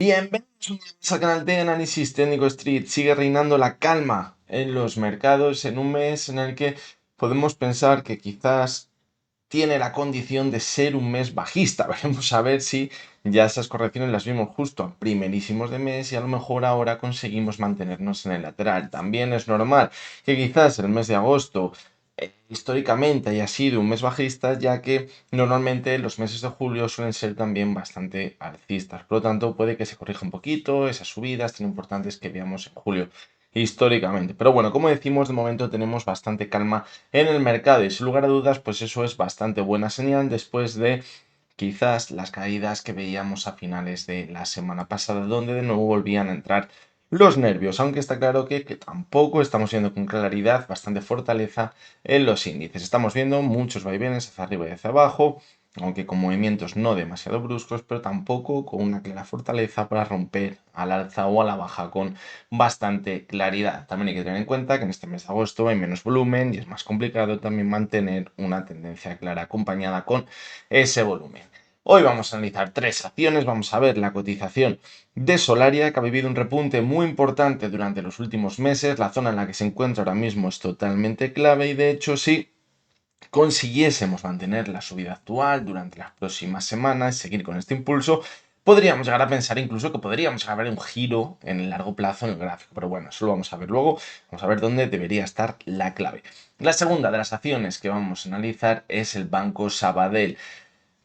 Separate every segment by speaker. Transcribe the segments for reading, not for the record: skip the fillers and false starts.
Speaker 1: Bienvenidos un día más al canal de Análisis Técnico Street. Sigue reinando la calma en los mercados en un mes en el que podemos pensar que quizás tiene la condición de ser un mes bajista. Veremos a ver si ya esas correcciones las vimos justo a primerísimos de mes y a lo mejor ahora conseguimos mantenernos en el lateral. También es normal que quizás el mes de agosto históricamente haya sido un mes bajista, ya que normalmente los meses de julio suelen ser también bastante alcistas. Por lo tanto, puede que se corrija un poquito esas subidas tan importantes que veamos en julio históricamente. Pero bueno, como decimos, de momento tenemos bastante calma en el mercado y sin lugar a dudas, pues eso es bastante buena señal después de quizás las caídas que veíamos a finales de la semana pasada, donde de nuevo volvían a entrar los nervios, aunque está claro que tampoco estamos viendo con claridad bastante fortaleza en los índices. Estamos viendo muchos vaivenes hacia arriba y hacia abajo, aunque con movimientos no demasiado bruscos, pero tampoco con una clara fortaleza para romper al alza o a la baja con bastante claridad. También hay que tener en cuenta que en este mes de agosto hay menos volumen y es más complicado también mantener una tendencia clara acompañada con ese volumen. Hoy vamos a analizar tres acciones, vamos a ver la cotización de Solaria, que ha vivido un repunte muy importante durante los últimos meses. La zona en la que se encuentra ahora mismo es totalmente clave y de hecho si consiguiésemos mantener la subida actual durante las próximas semanas, seguir con este impulso, podríamos llegar a pensar incluso que podríamos llegar a ver un giro en el largo plazo en el gráfico. Pero bueno, eso lo vamos a ver luego, vamos a ver dónde debería estar la clave. La segunda de las acciones que vamos a analizar es el Banco Sabadell.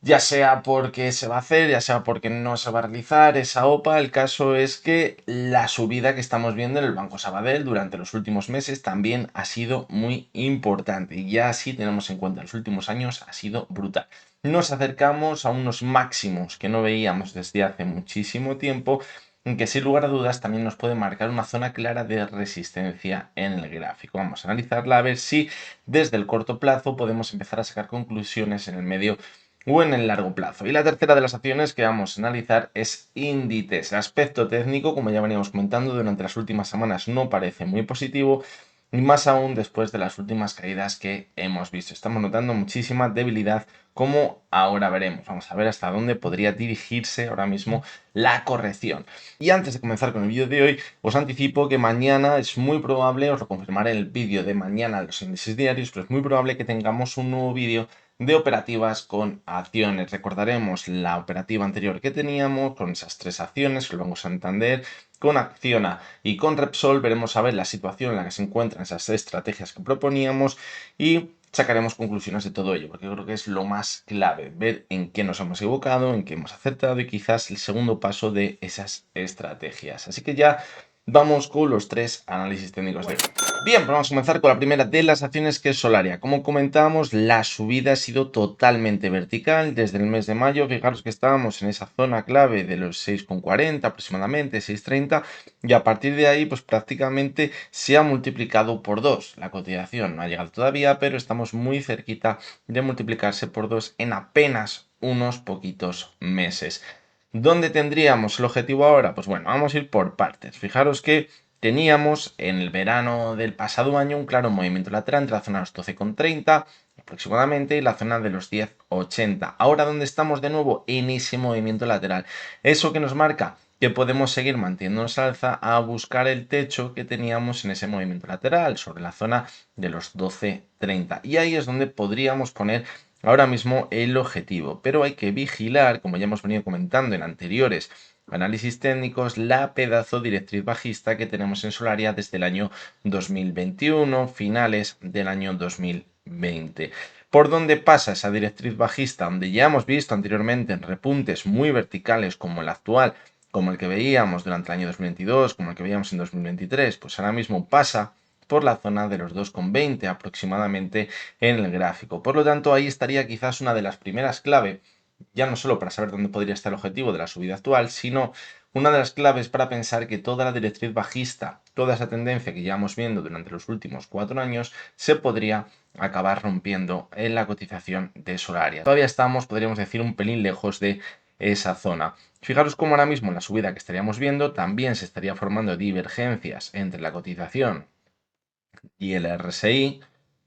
Speaker 1: Ya sea porque se va a hacer, ya sea porque no se va a realizar esa OPA, el caso es que la subida que estamos viendo en el Banco Sabadell durante los últimos meses también ha sido muy importante y ya si tenemos en cuenta los últimos años ha sido brutal. Nos acercamos a unos máximos que no veíamos desde hace muchísimo tiempo, que sin lugar a dudas también nos puede marcar una zona clara de resistencia en el gráfico. Vamos a analizarla a ver si desde el corto plazo podemos empezar a sacar conclusiones en el medio o en el largo plazo. Y la tercera de las acciones que vamos a analizar es Inditex. El aspecto técnico, como ya veníamos comentando durante las últimas semanas, no parece muy positivo, y más aún después de las últimas caídas que hemos visto. Estamos notando muchísima debilidad, como ahora veremos. Vamos a ver hasta dónde podría dirigirse ahora mismo la corrección. Y antes de comenzar con el vídeo de hoy, os anticipo que mañana es muy probable, os lo confirmaré en el vídeo de mañana de los índices diarios, pero es muy probable que tengamos un nuevo vídeo de operativas con acciones. Recordaremos la operativa anterior que teníamos con esas tres acciones, el Banco Santander, con Acciona y con Repsol. Veremos a ver la situación en la que se encuentran esas estrategias que proponíamos y sacaremos conclusiones de todo ello, porque creo que es lo más clave, ver en qué nos hemos equivocado, en qué hemos acertado y quizás el segundo paso de esas estrategias. Así que ya vamos con los tres análisis técnicos de hoy. Bien, pues vamos a comenzar con la primera de las acciones, que es Solaria. Como comentábamos, la subida ha sido totalmente vertical desde el mes de mayo. Fijaros que estábamos en esa zona clave de los 6,40 aproximadamente, 6,30, y a partir de ahí pues prácticamente se ha multiplicado por 2. La cotización no ha llegado todavía, pero estamos muy cerquita de multiplicarse por 2 en apenas unos poquitos meses. ¿Dónde tendríamos el objetivo ahora? Pues bueno, vamos a ir por partes. Fijaros que teníamos en el verano del pasado año un claro movimiento lateral entre la zona de los 12,30 aproximadamente y la zona de los 10,80. Ahora, ¿dónde estamos de nuevo? En ese movimiento lateral. ¿Eso que nos marca? Que podemos seguir manteniéndonos al alza a buscar el techo que teníamos en ese movimiento lateral, sobre la zona de los 12,30. Y ahí es donde podríamos poner ahora mismo el objetivo. Pero hay que vigilar, como ya hemos venido comentando en anteriores análisis técnicos, la pedazo directriz bajista que tenemos en Solaria desde el año 2021, finales del año 2020. ¿Por dónde pasa esa directriz bajista? Donde ya hemos visto anteriormente en repuntes muy verticales como el actual, como el que veíamos durante el año 2022, como el que veíamos en 2023, pues ahora mismo pasa por la zona de los 2,20 aproximadamente en el gráfico. Por lo tanto, ahí estaría quizás una de las primeras claves, ya no solo para saber dónde podría estar el objetivo de la subida actual, sino una de las claves para pensar que toda la directriz bajista, toda esa tendencia que llevamos viendo durante los últimos 4 años, se podría acabar rompiendo en la cotización de Solaria. Todavía estamos, podríamos decir, un pelín lejos de esa zona. Fijaros cómo ahora mismo en la subida que estaríamos viendo también se estaría formando divergencias entre la cotización y el RSI.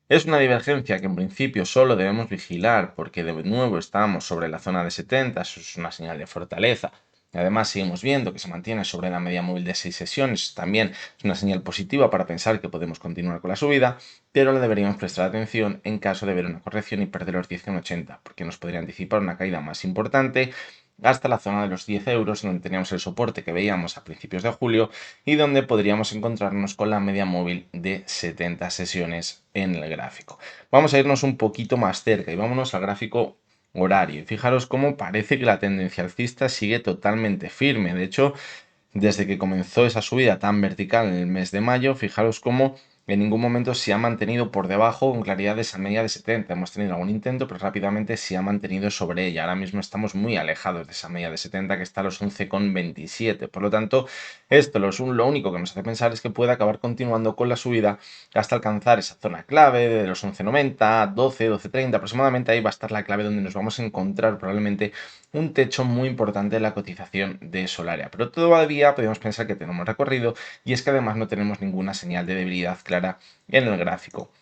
Speaker 1: Es una divergencia que en principio solo debemos vigilar porque de nuevo estamos sobre la zona de 70, eso es una señal de fortaleza Además, seguimos viendo que se mantiene sobre la media móvil de 6 sesiones. También es una señal positiva para pensar que podemos continuar con la subida, pero le deberíamos prestar atención en caso de ver una corrección y perder los 10,80, porque nos podría anticipar una caída más importante hasta la zona de los 10 euros, donde teníamos el soporte que veíamos a principios de julio y donde podríamos encontrarnos con la media móvil de 70 sesiones en el gráfico. Vamos a irnos un poquito más cerca y vámonos al gráfico horario. Y fijaros cómo parece que la tendencia alcista sigue totalmente firme. De hecho, desde que comenzó esa subida tan vertical en el mes de mayo, fijaros cómo en ningún momento se ha mantenido por debajo con claridad de esa media de 70. Hemos tenido algún intento, pero rápidamente se ha mantenido sobre ella. Ahora mismo estamos muy alejados de esa media de 70 que está a los 11,27. Por lo tanto, esto lo único que nos hace pensar es que puede acabar continuando con la subida hasta alcanzar esa zona clave de los 11,90, 12, 12,30 aproximadamente. Ahí va a estar la clave donde nos vamos a encontrar probablemente un techo muy importante en la cotización de Solaria. Pero todavía podemos pensar que tenemos recorrido y es que además no tenemos ninguna señal de debilidad clara en el gráfico.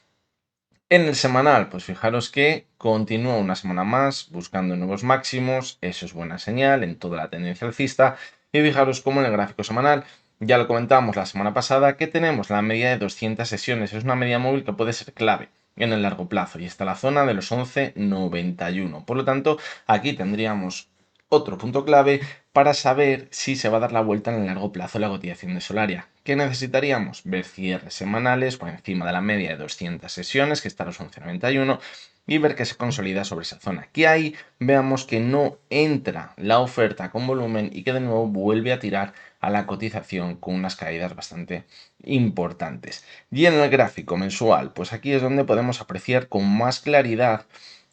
Speaker 1: En el semanal, pues fijaros que continúa una semana más buscando nuevos máximos, eso es buena señal en toda la tendencia alcista. Y fijaros cómo en el gráfico semanal, ya lo comentábamos la semana pasada, que tenemos la media de 200 sesiones, es una media móvil que puede ser clave en el largo plazo y está la zona de los 11,91. Por lo tanto, aquí tendríamos otro punto clave para saber si se va a dar la vuelta en el largo plazo la cotización de Solaria. ¿Qué necesitaríamos? Ver cierres semanales por encima de la media de 200 sesiones, que está a los 11,91, y ver que se consolida sobre esa zona. Que ahí veamos que no entra la oferta con volumen y que de nuevo vuelve a tirar a la cotización con unas caídas bastante importantes. Y en el gráfico mensual, pues aquí es donde podemos apreciar con más claridad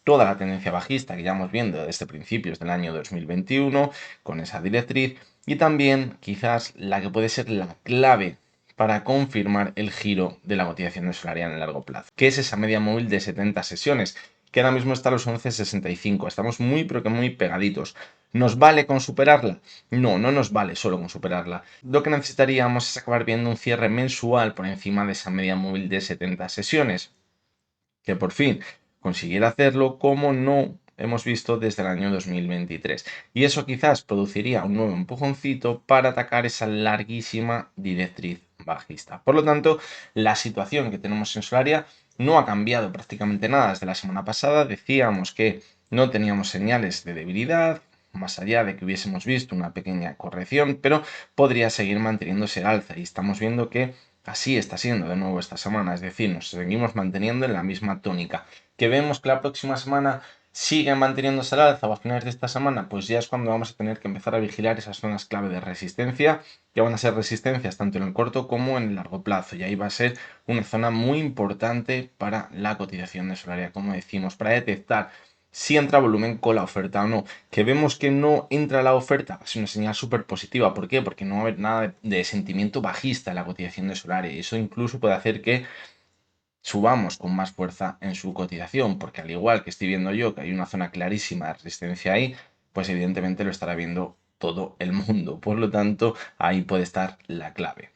Speaker 1: toda la tendencia bajista que llevamos viendo desde principios del año 2021 con esa directriz y también quizás la que puede ser la clave para confirmar el giro de la cotización de Solaria en el largo plazo, que es esa media móvil de 70 sesiones, que ahora mismo está a los 11,65. Estamos muy pero que muy pegaditos. ¿Nos vale con superarla? No, no nos vale solo con superarla. Lo que necesitaríamos es acabar viendo un cierre mensual por encima de esa media móvil de 70 sesiones, que por fin consiguiera hacerlo como no hemos visto desde el año 2023. Y eso quizás produciría un nuevo empujoncito para atacar esa larguísima directriz bajista. Por lo tanto, la situación que tenemos en Solaria no ha cambiado prácticamente nada desde la semana pasada. Decíamos que no teníamos señales de debilidad, más allá de que hubiésemos visto una pequeña corrección, pero podría seguir manteniéndose al alza y estamos viendo que así está siendo de nuevo esta semana, es decir, nos seguimos manteniendo en la misma tónica. Que vemos que la próxima semana sigue manteniéndose al alza o a finales de esta semana, pues ya es cuando vamos a tener que empezar a vigilar esas zonas clave de resistencia, que van a ser resistencias tanto en el corto como en el largo plazo, y ahí va a ser una zona muy importante para la cotización de Solaria, como decimos, para detectar si entra volumen con la oferta o no. Que vemos que no entra la oferta, es una señal súper positiva. ¿Por qué? Porque no va a haber nada de sentimiento bajista en la cotización de Solaria y eso incluso puede hacer que subamos con más fuerza en su cotización, porque al igual que estoy viendo yo que hay una zona clarísima de resistencia ahí, pues evidentemente lo estará viendo todo el mundo. Por lo tanto, ahí puede estar la clave.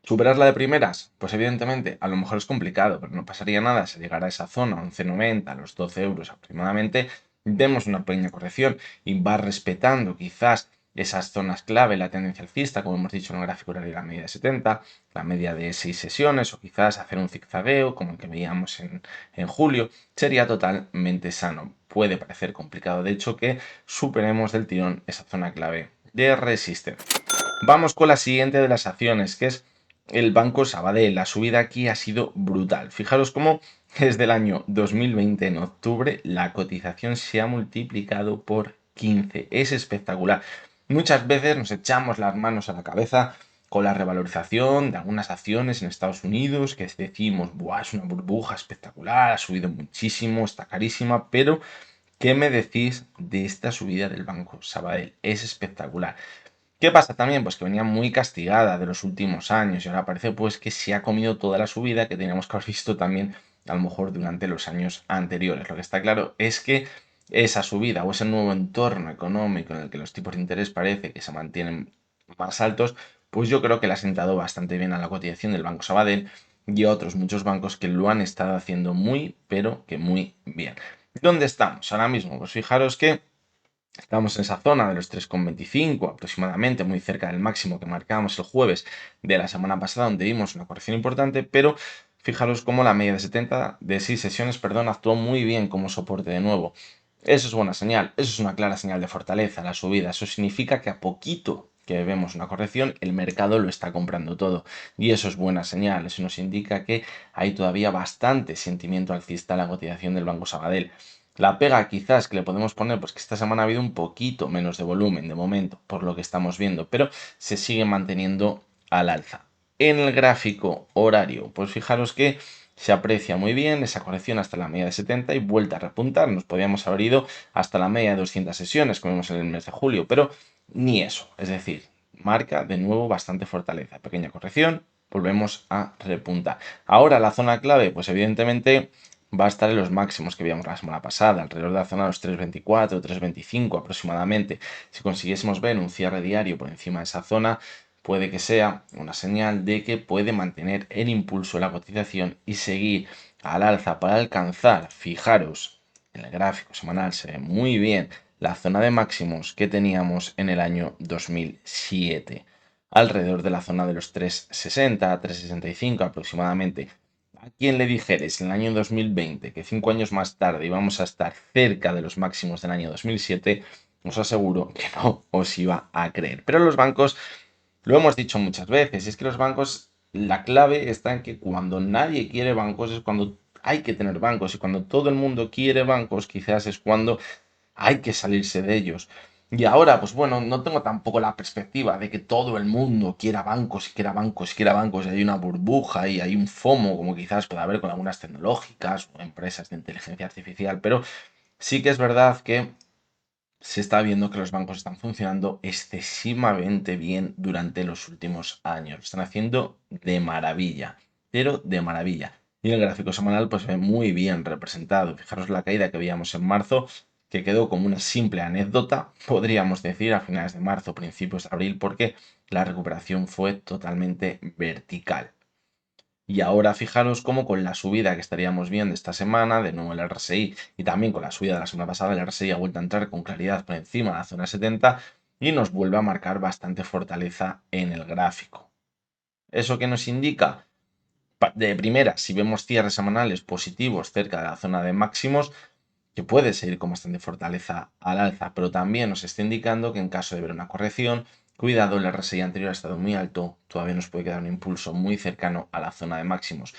Speaker 1: ¿Superarla de primeras? Pues evidentemente, a lo mejor es complicado, pero no pasaría nada si llegara a esa zona, 11,90, a los 12 euros aproximadamente, vemos una pequeña corrección y va respetando quizás esas zonas clave, la tendencia alcista, como hemos dicho en el gráfico horario, la media de 70, la media de 6 sesiones, o quizás hacer un zigzagueo, como el que veíamos en julio, sería totalmente sano. Puede parecer complicado, de hecho, que superemos del tirón esa zona clave de resistencia. Vamos con la siguiente de las acciones, que es el Banco Sabadell. La subida aquí ha sido brutal. Fijaros cómo desde el año 2020, en octubre, la cotización se ha multiplicado por 15. Es espectacular. Muchas veces nos echamos las manos a la cabeza con la revalorización de algunas acciones en Estados Unidos, que decimos, buah, es una burbuja espectacular, ha subido muchísimo, está carísima, pero ¿qué me decís de esta subida del Banco Sabadell? Es espectacular. ¿Qué pasa también? Pues que venía muy castigada de los últimos años y ahora parece pues que se ha comido toda la subida que teníamos que haber visto también a lo mejor durante los años anteriores. Lo que está claro es que esa subida o ese nuevo entorno económico en el que los tipos de interés parece que se mantienen más altos, pues yo creo que le ha sentado bastante bien a la cotización del Banco Sabadell y a otros muchos bancos que lo han estado haciendo muy, pero que muy bien. ¿Dónde estamos ahora mismo? Pues fijaros que Estamos en esa zona de los 3,25 aproximadamente, muy cerca del máximo que marcábamos el jueves de la semana pasada, donde vimos una corrección importante, pero fijaros cómo la media de 6 sesiones, perdón, actuó muy bien como soporte de nuevo. Eso es buena señal, eso es una clara señal de fortaleza, la subida. Eso significa que a poquito que vemos una corrección, el mercado lo está comprando todo. Y eso es buena señal, eso nos indica que hay todavía bastante sentimiento alcista en la cotización del Banco Sabadell. La pega quizás que le podemos poner, pues que esta semana ha habido un poquito menos de volumen de momento, por lo que estamos viendo, pero se sigue manteniendo al alza. En el gráfico horario, pues fijaros que se aprecia muy bien esa corrección hasta la media de 70 y vuelta a repuntar. Nos podíamos haber ido hasta la media de 200 sesiones, como vimos en el mes de julio, pero ni eso. Es decir, marca de nuevo bastante fortaleza. Pequeña corrección, volvemos a repuntar. Ahora la zona clave, pues evidentemente va a estar en los máximos que vimos la semana pasada, alrededor de la zona de los 3,24, 3,25 aproximadamente. Si consiguiésemos ver un cierre diario por encima de esa zona, puede que sea una señal de que puede mantener el impulso de la cotización y seguir al alza para alcanzar, fijaros, en el gráfico semanal se ve muy bien la zona de máximos que teníamos en el año 2007, alrededor de la zona de los 3,60, 3,65 aproximadamente. ¿A quién le dijeres en el año 2020 que 5 años más tarde íbamos a estar cerca de los máximos del año 2007? Os aseguro que no os iba a creer. Pero los bancos, lo hemos dicho muchas veces, es que los bancos, la clave está en que cuando nadie quiere bancos es cuando hay que tener bancos, y cuando todo el mundo quiere bancos quizás es cuando hay que salirse de ellos. Y ahora, pues bueno, no tengo tampoco la perspectiva de que todo el mundo quiera bancos y quiera bancos y quiera bancos y hay una burbuja y hay un FOMO, como quizás pueda haber con algunas tecnológicas o empresas de inteligencia artificial, pero sí que es verdad que se está viendo que los bancos están funcionando excesivamente bien durante los últimos años. Lo están haciendo de maravilla, pero de maravilla. Y el gráfico semanal pues ve muy bien representado. Fijaros la caída que veíamos en marzo, que quedó como una simple anécdota, podríamos decir, a finales de marzo, principios de abril, porque la recuperación fue totalmente vertical. Y ahora fijaros cómo con la subida que estaríamos viendo esta semana, de nuevo el RSI, y también con la subida de la semana pasada, el RSI ha vuelto a entrar con claridad por encima de la zona 70 y nos vuelve a marcar bastante fortaleza en el gráfico. ¿Eso qué nos indica? De primera, si vemos cierres semanales positivos cerca de la zona de máximos, que puede seguir con bastante fortaleza al alza, pero también nos está indicando que en caso de ver una corrección, cuidado, el RSI anterior ha estado muy alto, todavía nos puede quedar un impulso muy cercano a la zona de máximos.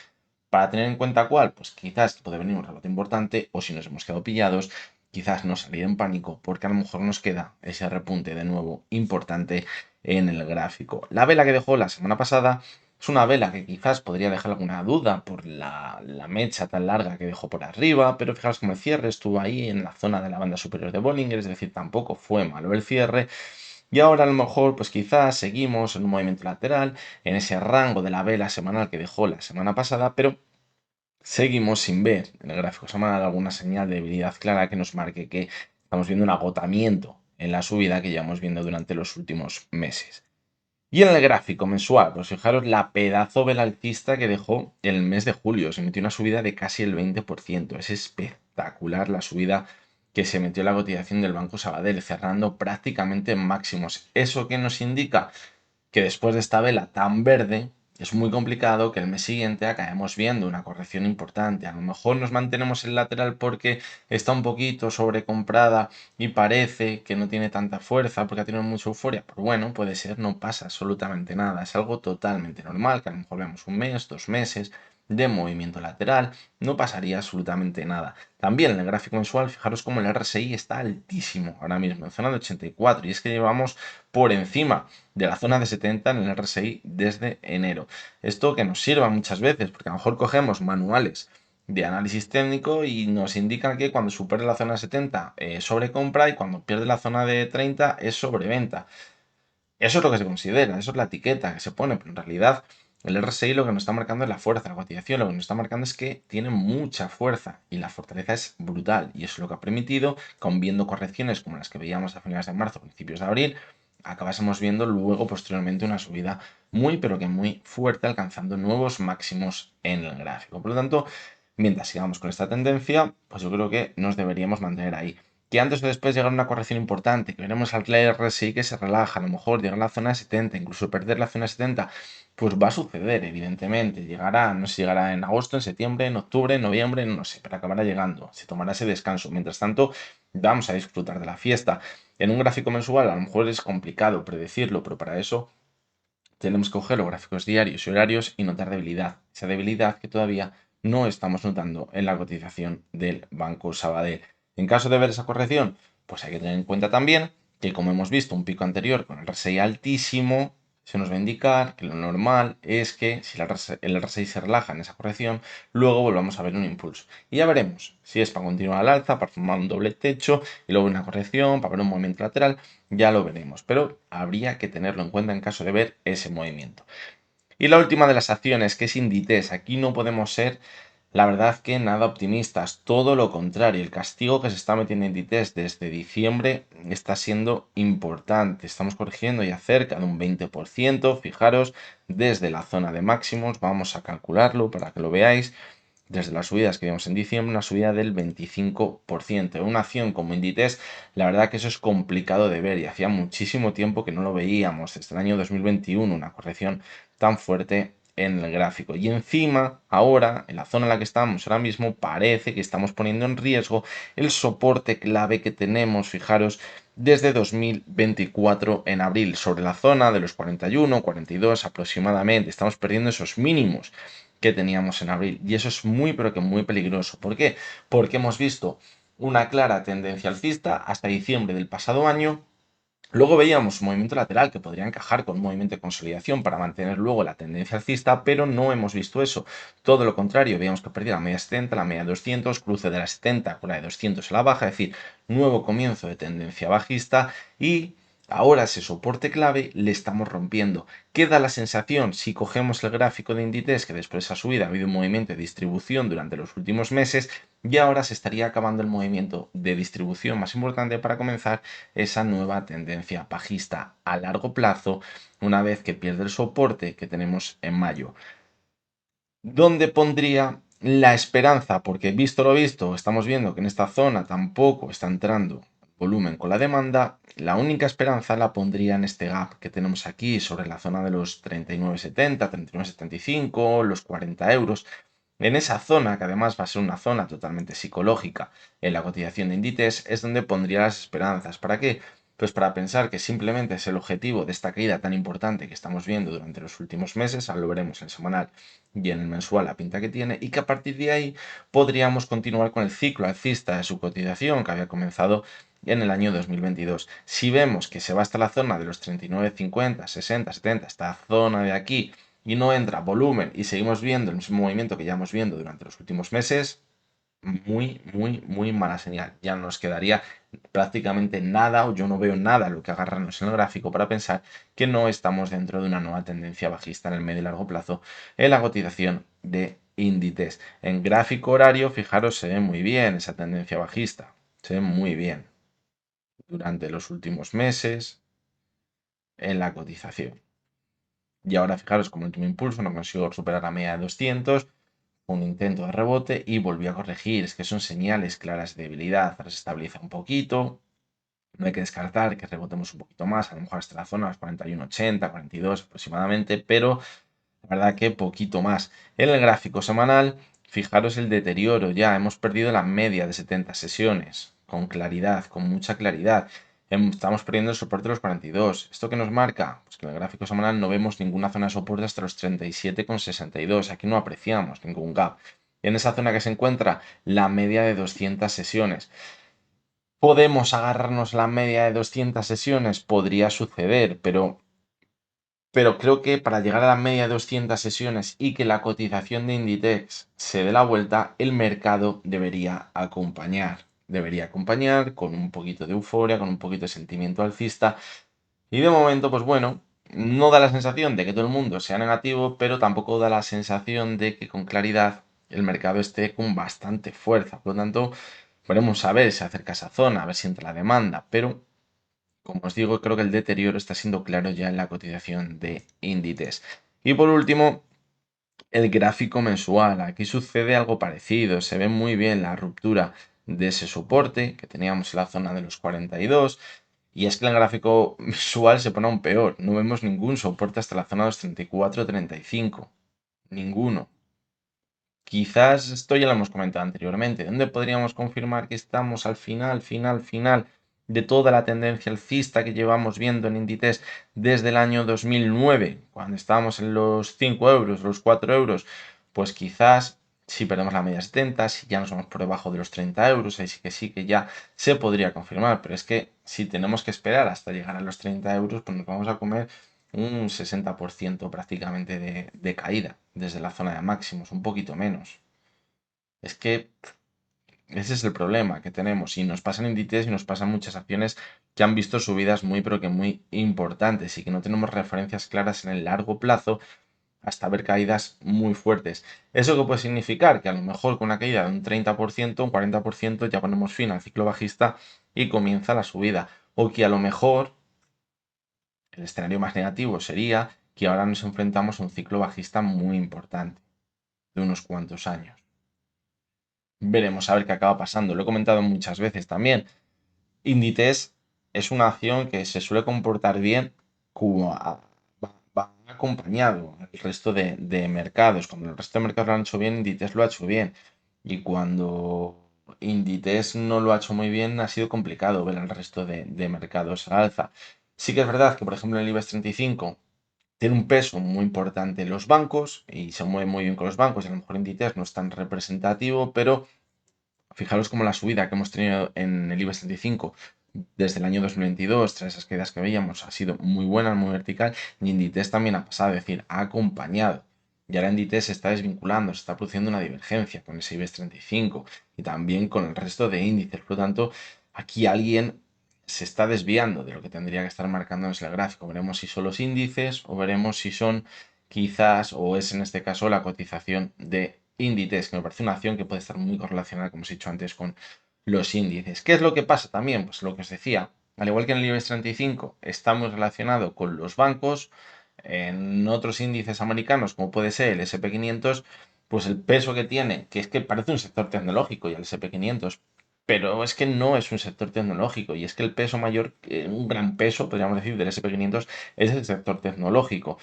Speaker 1: Para tener en cuenta cuál, pues quizás puede venir un rebote importante o si nos hemos quedado pillados, quizás no salir en pánico porque a lo mejor nos queda ese repunte de nuevo importante en el gráfico. La vela que dejó la semana pasada es una vela que quizás podría dejar alguna duda por la mecha tan larga que dejó por arriba, pero fijaros como el cierre estuvo ahí en la zona de la banda superior de Bollinger, es decir, tampoco fue malo el cierre. Y ahora a lo mejor, pues quizás seguimos en un movimiento lateral, en ese rango de la vela semanal que dejó la semana pasada, pero seguimos sin ver en el gráfico semanal alguna señal de debilidad clara que nos marque que estamos viendo un agotamiento en la subida que llevamos viendo durante los últimos meses. Y en el gráfico mensual, pues fijaros la pedazo vela alcista que dejó el mes de julio. Se metió una subida de casi el 20%. Es espectacular la subida que se metió en la cotización del Banco Sabadell, cerrando prácticamente en máximos. ¿Eso qué nos indica? Que después de esta vela tan verde, es muy complicado que el mes siguiente acabemos viendo una corrección importante. A lo mejor nos mantenemos en lateral porque está un poquito sobrecomprada y parece que no tiene tanta fuerza porque ha tenido mucha euforia. Pero bueno, puede ser, no pasa absolutamente nada. Es algo totalmente normal, que a lo mejor vemos un mes, 2 meses de movimiento lateral, no pasaría absolutamente nada. También en el gráfico mensual, fijaros cómo el RSI está altísimo ahora mismo, en zona de 84, y es que llevamos por encima de la zona de 70 en el RSI desde enero. Esto que nos sirva muchas veces, porque a lo mejor cogemos manuales de análisis técnico y nos indican que cuando supere la zona de 70 es sobrecompra y cuando pierde la zona de 30 es sobreventa. Eso es lo que se considera, eso es la etiqueta que se pone, pero en realidad el RSI lo que nos está marcando es la fuerza, la cotización lo que nos está marcando es que tiene mucha fuerza y la fortaleza es brutal y eso es lo que ha permitido que aun viendo correcciones como las que veíamos a finales de marzo, principios de abril, acabásemos viendo luego posteriormente una subida muy pero que muy fuerte alcanzando nuevos máximos en el gráfico. Por lo tanto, mientras sigamos con esta tendencia, pues yo creo que nos deberíamos mantener ahí. que antes o después llegará una corrección importante, que veremos al RSI que se relaja, a lo mejor llegar a la zona de 70, incluso perder la zona de 70, pues va a suceder, evidentemente. Llegará, no sé si llegará en agosto, en septiembre, en octubre, en noviembre, no sé, pero acabará llegando. Se tomará ese descanso. Mientras tanto, vamos a disfrutar de la fiesta. En un gráfico mensual a lo mejor es complicado predecirlo, pero para eso tenemos que coger los gráficos diarios y horarios y notar debilidad. Esa debilidad que todavía no estamos notando en la cotización del Banco Sabadell. En caso de ver esa corrección, pues hay que tener en cuenta también que, como hemos visto, un pico anterior con el RSI altísimo, se nos va a indicar que lo normal es que si el RSI se relaja en esa corrección, luego volvamos a ver un impulso. Y ya veremos si es para continuar al alza, para formar un doble techo y luego una corrección, para ver un movimiento lateral, ya lo veremos. Pero habría que tenerlo en cuenta en caso de ver ese movimiento. Y la última de las acciones, que es Inditex. Aquí no podemos ser, la verdad, que nada optimistas. Todo lo contrario, el castigo que se está metiendo Inditex desde diciembre está siendo importante. Estamos corrigiendo ya cerca de un 20%. Fijaros, desde la zona de máximos, vamos a calcularlo para que lo veáis. Desde las subidas que vimos en diciembre, una subida del 25%. En una acción como Inditex, la verdad que eso es complicado de ver y hacía muchísimo tiempo que no lo veíamos, desde el año 2021, una corrección tan fuerte en el gráfico. Y encima, ahora, en la zona en la que estamos ahora mismo, parece que estamos poniendo en riesgo el soporte clave que tenemos, fijaros, desde 2024 en abril, sobre la zona de los 41, 42 aproximadamente. Estamos perdiendo esos mínimos que teníamos en abril. Y eso es muy, pero que muy peligroso. ¿Por qué? Porque hemos visto una clara tendencia alcista hasta diciembre del pasado año. Luego veíamos un movimiento lateral que podría encajar con un movimiento de consolidación para mantener luego la tendencia alcista, pero no hemos visto eso. Todo lo contrario, veíamos que perdía la media 70, la media 200, cruce de la 70 con la de 200 a la baja, es decir, nuevo comienzo de tendencia bajista y ahora ese soporte clave le estamos rompiendo. Queda la sensación, si cogemos el gráfico de Inditex, que después de esa subida ha habido un movimiento de distribución durante los últimos meses y ahora se estaría acabando el movimiento de distribución más importante para comenzar esa nueva tendencia bajista a largo plazo una vez que pierde el soporte que tenemos en mayo. ¿Dónde pondría la esperanza? Porque visto lo visto, estamos viendo que en esta zona tampoco está entrando volumen con la demanda. La única esperanza la pondría en este gap que tenemos aquí sobre la zona de los 39,70, 39,75, los 40 euros. En esa zona, que además va a ser una zona totalmente psicológica en la cotización de Inditex, es donde pondría las esperanzas. ¿Para qué? Pues para pensar que simplemente es el objetivo de esta caída tan importante que estamos viendo durante los últimos meses, lo veremos en el semanal y en el mensual la pinta que tiene, y que a partir de ahí podríamos continuar con el ciclo alcista de su cotización que había comenzado en el año 2022. Si vemos que se va hasta la zona de los 39,50, 60, 70, esta zona de aquí, y no entra volumen y seguimos viendo el mismo movimiento que ya hemos viendo durante los últimos meses, muy, muy, muy mala señal. Ya no nos quedaría prácticamente nada, o yo no veo nada a lo que agarrarnos en el gráfico para pensar que no estamos dentro de una nueva tendencia bajista en el medio y largo plazo en la cotización de Inditex. En gráfico horario, fijaros, se ve muy bien esa tendencia bajista. Se ve muy bien durante los últimos meses en la cotización. Y ahora fijaros, como último impulso, no consigo superar la media de 200, un intento de rebote y volvió a corregir. Es que son señales claras de debilidad. Ahora se estabiliza un poquito. No hay que descartar que rebotemos un poquito más, a lo mejor hasta la zona de los 41,80, 42 aproximadamente, pero la verdad que poquito más. En el gráfico semanal, fijaros el deterioro. Ya hemos perdido la media de 70 sesiones. Con claridad, con mucha claridad. Estamos perdiendo el soporte de los 42. ¿Esto qué nos marca? Pues que en el gráfico semanal no vemos ninguna zona de soporte hasta los 37,62. Aquí no apreciamos ningún gap. En esa zona que se encuentra la media de 200 sesiones. ¿Podemos agarrarnos la media de 200 sesiones? Podría suceder, pero creo que para llegar a la media de 200 sesiones y que la cotización de Inditex se dé la vuelta, el mercado debería acompañar. Debería acompañar con un poquito de euforia, con un poquito de sentimiento alcista. Y de momento, pues bueno, no da la sensación de que todo el mundo sea negativo, pero tampoco da la sensación de que con claridad el mercado esté con bastante fuerza. Por lo tanto, veremos a ver si se acerca esa zona, a ver si entra la demanda. Pero como os digo, creo que el deterioro está siendo claro ya en la cotización de Inditex. Y por último, el gráfico mensual. Aquí sucede algo parecido. Se ve muy bien la ruptura de ese soporte que teníamos en la zona de los 42. Y es que en el gráfico visual se pone aún peor. No vemos ningún soporte hasta la zona de los 34-35. Ninguno. Quizás esto ya lo hemos comentado anteriormente. ¿Dónde podríamos confirmar que estamos al final de toda la tendencia alcista que llevamos viendo en Inditex desde el año 2009, cuando estábamos en los 5 euros, los 4 euros? Pues quizás si perdemos la media 70, si ya nos vamos por debajo de los 30 euros, ahí sí que ya se podría confirmar. Pero es que si tenemos que esperar hasta llegar a los 30 euros, pues nos vamos a comer un 60% prácticamente de caída desde la zona de máximos, un poquito menos. Es que ese es el problema que tenemos. Y nos pasan Inditex y nos pasan muchas acciones que han visto subidas muy, pero que muy importantes y que no tenemos referencias claras en el largo plazo hasta ver caídas muy fuertes. ¿Eso qué puede significar? Que a lo mejor con una caída de un 30%, un 40% ya ponemos fin al ciclo bajista y comienza la subida. O que a lo mejor el escenario más negativo sería que ahora nos enfrentamos a un ciclo bajista muy importante, de unos cuantos años. Veremos a ver qué acaba pasando. Lo he comentado muchas veces también. Inditex es una acción que se suele comportar bien como va acompañado al resto de mercados. Cuando el resto de mercados lo han hecho bien, Inditex lo ha hecho bien. Y cuando Inditex no lo ha hecho muy bien, ha sido complicado ver al resto de mercados al alza. Sí que es verdad que, por ejemplo, en el IBEX 35 tiene un peso muy importante en los bancos y se mueve muy bien con los bancos. Y a lo mejor Inditex no es tan representativo, pero fijaros como la subida que hemos tenido en el IBEX 35 desde el año 2022, tras esas caídas que veíamos, ha sido muy buena, muy vertical. Y Inditex también ha pasado, es decir, ha acompañado. Y ahora Inditex se está desvinculando, se está produciendo una divergencia con ese IBEX 35 y también con el resto de índices. Por lo tanto, aquí alguien se está desviando de lo que tendría que estar marcándonos el gráfico. Veremos si son los índices o veremos si son quizás, o es en este caso, la cotización de Inditex, que me parece una acción que puede estar muy correlacionada, como os he dicho antes, con los índices. ¿Qué es lo que pasa también? Pues lo que os decía, al igual que en el IBEX 35 está muy relacionado con los bancos, en otros índices americanos, como puede ser el SP500, pues el peso que tiene, que es que parece un sector tecnológico y el SP500, pero es que no es un sector tecnológico y es que el peso mayor, un gran peso, podríamos decir, del SP500 es el sector tecnológico.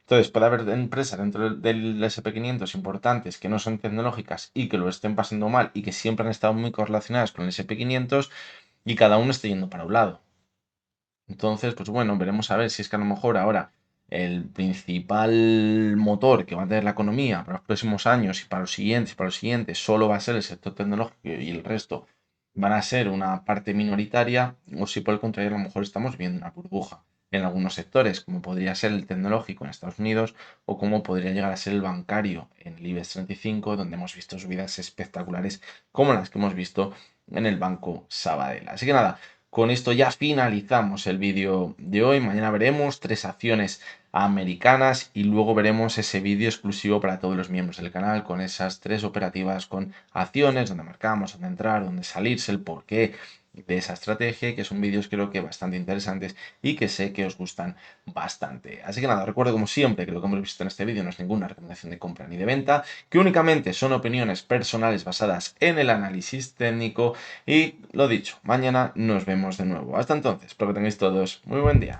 Speaker 1: Entonces, puede haber empresas dentro del SP500 importantes que no son tecnológicas y que lo estén pasando mal y que siempre han estado muy correlacionadas con el SP500 y cada uno esté yendo para un lado. Entonces, pues bueno, veremos a ver si es que a lo mejor ahora el principal motor que va a tener la economía para los próximos años y para los siguientes, solo va a ser el sector tecnológico y el resto van a ser una parte minoritaria, o si por el contrario a lo mejor estamos viendo una burbuja en algunos sectores, como podría ser el tecnológico en Estados Unidos o como podría llegar a ser el bancario en el IBEX 35, donde hemos visto subidas espectaculares como las que hemos visto en el Banco Sabadell. Así que nada, con esto ya finalizamos el vídeo de hoy. Mañana veremos 3 acciones americanas y luego veremos ese vídeo exclusivo para todos los miembros del canal con esas 3 operativas con acciones, donde marcamos, dónde entrar, dónde salirse, el porqué de esa estrategia, que son vídeos creo que bastante interesantes y que sé que os gustan bastante. Así que nada, recuerdo como siempre que lo que hemos visto en este vídeo no es ninguna recomendación de compra ni de venta, que únicamente son opiniones personales basadas en el análisis técnico y lo dicho, mañana nos vemos de nuevo. Hasta entonces, espero que tengáis todos muy buen día.